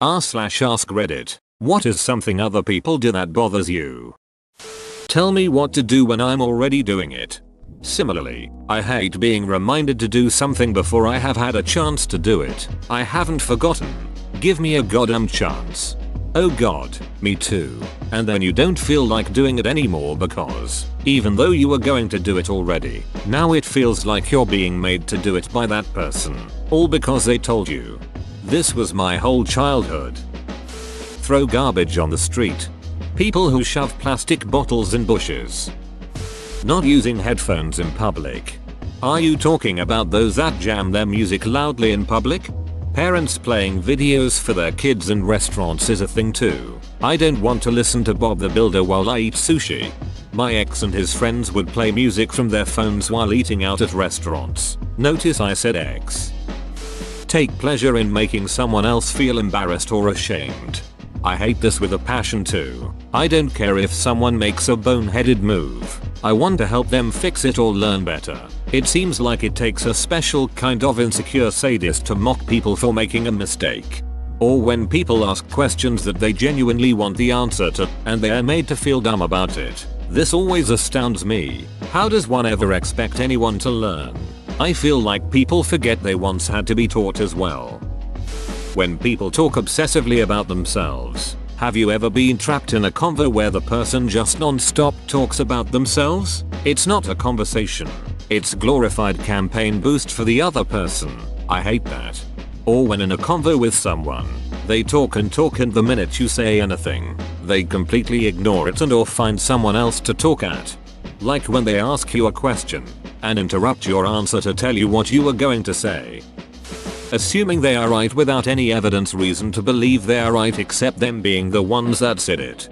r/ask Reddit. What is something other people do that bothers you? Tell me what to do when I'm already doing it. Similarly, I hate being reminded to do something before I have had a chance to do it. I haven't forgotten. Give me a goddamn chance. Oh god, me too. And then you don't feel like doing it anymore because, even though you were going to do it already, now it feels like you're being made to do it by that person. All because they told you. This was my whole childhood. Throw garbage on the street. People who shove plastic bottles in bushes. Not using headphones in public. Are you talking about those that jam their music loudly in public? Parents playing videos for their kids in restaurants is a thing too. I don't want to listen to Bob the Builder while I eat sushi. My ex and his friends would play music from their phones while eating out at restaurants. Notice I said ex. Take pleasure in making someone else feel embarrassed or ashamed. I hate this with a passion too. I don't care if someone makes a boneheaded move. I want to help them fix it or learn better. It seems like it takes a special kind of insecure sadist to mock people for making a mistake. Or when people ask questions that they genuinely want the answer to, and they are made to feel dumb about it. This always astounds me. How does one ever expect anyone to learn? I feel like people forget they once had to be taught as well. When people talk obsessively about themselves. Have you ever been trapped in a convo where the person just non-stop talks about themselves? It's not a conversation. It's glorified campaign boost for the other person. I hate that. Or when in a convo with someone, they talk and the minute you say anything, they completely ignore it and or find someone else to talk at. Like when they ask you a question and interrupt your answer to tell you what you were going to say. Assuming they are right without any evidence reason to believe they are right except them being the ones that said it.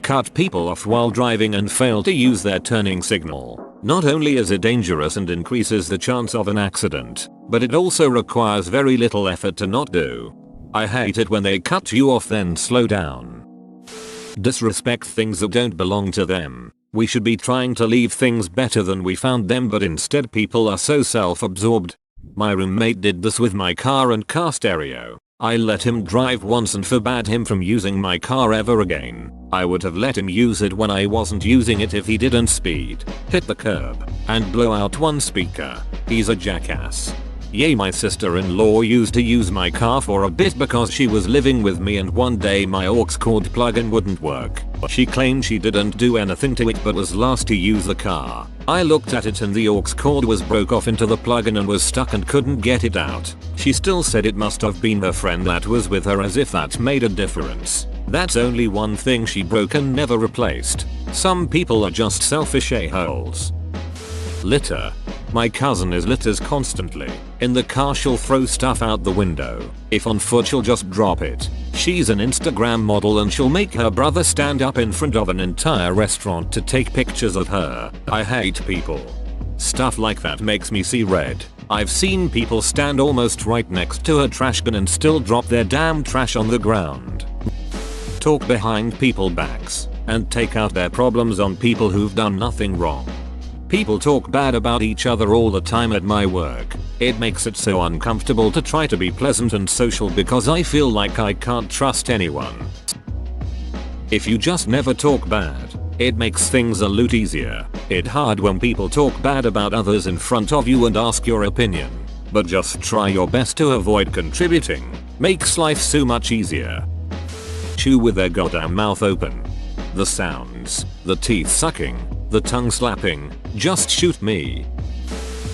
Cut people off while driving and fail to use their turning signal. Not only is it dangerous and increases the chance of an accident, but it also requires very little effort to not do. I hate it when they cut you off then slow down. Disrespect things that don't belong to them. We should be trying to leave things better than we found them, but instead people are so self-absorbed. My roommate did this with my car and car stereo. I let him drive once and forbade him from using my car ever again. I would have let him use it when I wasn't using it if he didn't speed, hit the curb, and blow out one speaker. He's a jackass. Yay, my sister-in-law used to use my car for a bit because she was living with me and one day my aux cord plug-in wouldn't work. She claimed she didn't do anything to it but was last to use the car. I looked at it and the aux cord was broke off into the plug-in and was stuck and couldn't get it out. She still said it must have been her friend that was with her, as if that made a difference. That's only one thing she broke and never replaced. Some people are just selfish a-holes. Litter. My cousin is litters constantly. In the car she'll throw stuff out the window. If on foot she'll just drop it. She's an Instagram model and she'll make her brother stand up in front of an entire restaurant to take pictures of her. I hate people. Stuff like that makes me see red. I've seen people stand almost right next to a trash can and still drop their damn trash on the ground. Talk behind people's backs and take out their problems on people who've done nothing wrong. People talk bad about each other all the time at my work. It makes it so uncomfortable to try to be pleasant and social because I feel like I can't trust anyone. If you just never talk bad, it makes things a lot easier. It's hard when people talk bad about others in front of you and ask your opinion. But just try your best to avoid contributing. Makes life so much easier. Chew with their goddamn mouth open. The sounds, the teeth sucking, the tongue slapping, just shoot me.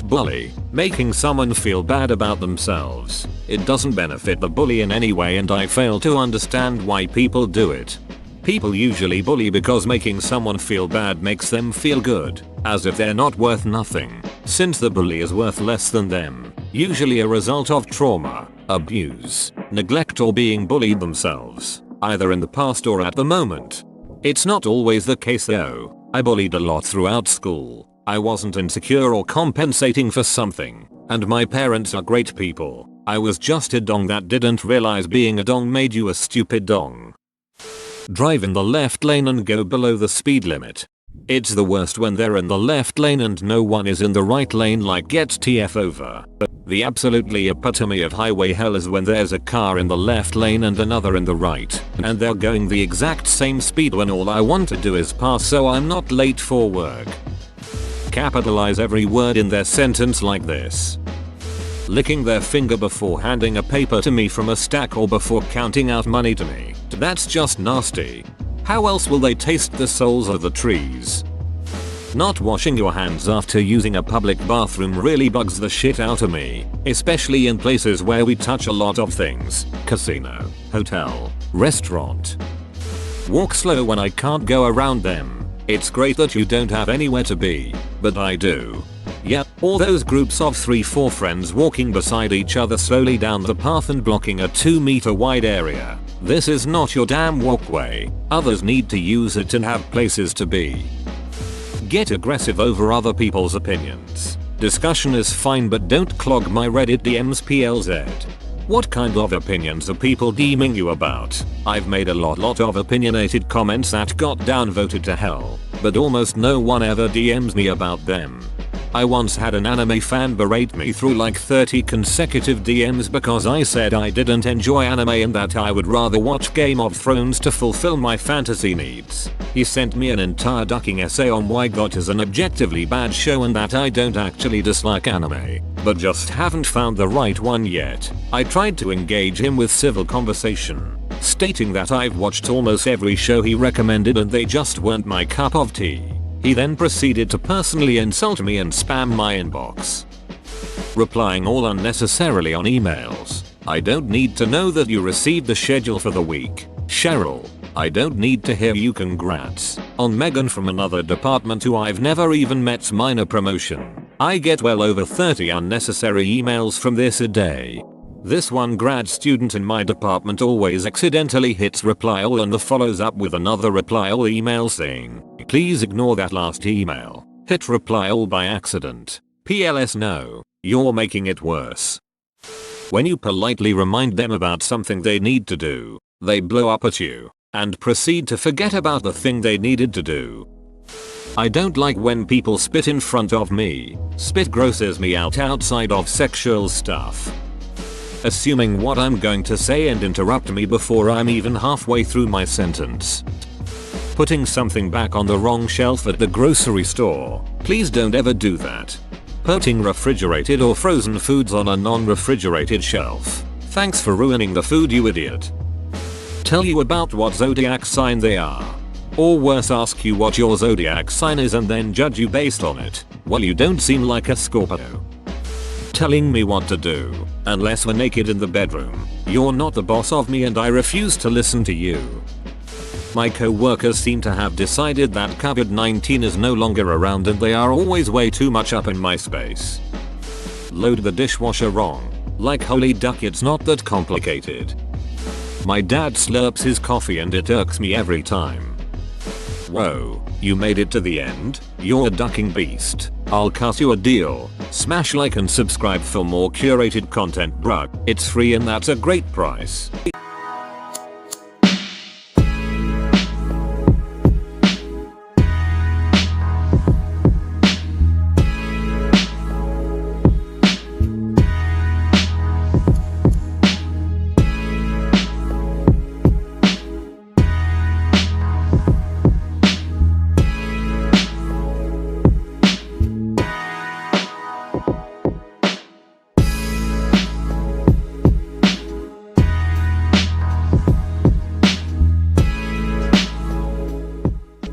Bully. Making someone feel bad about themselves. It doesn't benefit the bully in any way and I fail to understand why people do it. People usually bully because making someone feel bad makes them feel good, as if they're not worth nothing, since the bully is worth less than them, usually a result of trauma, abuse, neglect or being bullied themselves, either in the past or at the moment. It's not always the case though. I bullied a lot throughout school. I wasn't insecure or compensating for something, and my parents are great people. I was just a dong that didn't realize being a dong made you a stupid dong. Drive in the left lane and go below the speed limit. It's the worst when they're in the left lane and no one is in the right lane, like get TF over. The absolutely epitome of highway hell is when there's a car in the left lane and another in the right, and they're going the exact same speed when all I want to do is pass so I'm not late for work. Capitalize every word in their sentence like this. Licking their finger before handing a paper to me from a stack or before counting out money to me. That's just nasty. How else will they taste the souls of the trees? Not washing your hands after using a public bathroom really bugs the shit out of me, especially in places where we touch a lot of things. Casino, hotel, restaurant. Walk slow when I can't go around them. It's great that you don't have anywhere to be, but I do. Yep, all those groups of 3-4 friends walking beside each other slowly down the path and blocking a 2-meter wide area. This is not your damn walkway. Others need to use it and have places to be. Get aggressive over other people's opinions. Discussion is fine, but don't clog my Reddit DMs PLZ. What kind of opinions are people DMing you about? I've made a lot of opinionated comments that got downvoted to hell, but almost no one ever DMs me about them. I once had an anime fan berate me through like 30 consecutive DMs because I said I didn't enjoy anime and that I would rather watch Game of Thrones to fulfill my fantasy needs. He sent me an entire ducking essay on why GOT is an objectively bad show and that I don't actually dislike anime, but just haven't found the right one yet. I tried to engage him with civil conversation, stating that I've watched almost every show he recommended and they just weren't my cup of tea. He then proceeded to personally insult me and spam my inbox, replying all unnecessarily on emails. I don't need to know that you received the schedule for the week, Cheryl. I don't need to hear you congrats on Megan from another department who I've never even met's minor promotion. I get well over 30 unnecessary emails from this a day. This one grad student in my department always accidentally hits reply all and follows up with another reply all email saying, please ignore that last email. Hit reply all by accident. PLS no, you're making it worse. When you politely remind them about something they need to do, they blow up at you and proceed to forget about the thing they needed to do. I don't like when people spit in front of me. Spit grosses me out outside of sexual stuff. Assuming what I'm going to say and interrupt me before I'm even halfway through my sentence. Putting something back on the wrong shelf at the grocery store. Please don't ever do that. Putting refrigerated or frozen foods on a non-refrigerated shelf. Thanks for ruining the food, you idiot. Tell you about what zodiac sign they are. Or worse, ask you what your zodiac sign is and then judge you based on it. Well, you don't seem like a Scorpio. Telling me what to do, unless we're naked in the bedroom. You're not the boss of me and I refuse to listen to you. My co-workers seem to have decided that COVID-19 is no longer around and they are always way too much up in my space. Load the dishwasher wrong. Like holy duck, it's not that complicated. My dad slurps his coffee and it irks me every time. Whoa, you made it to the end? You're a ducking beast. I'll cut you a deal. Smash like and subscribe for more curated content, bruh. It's free and that's a great price.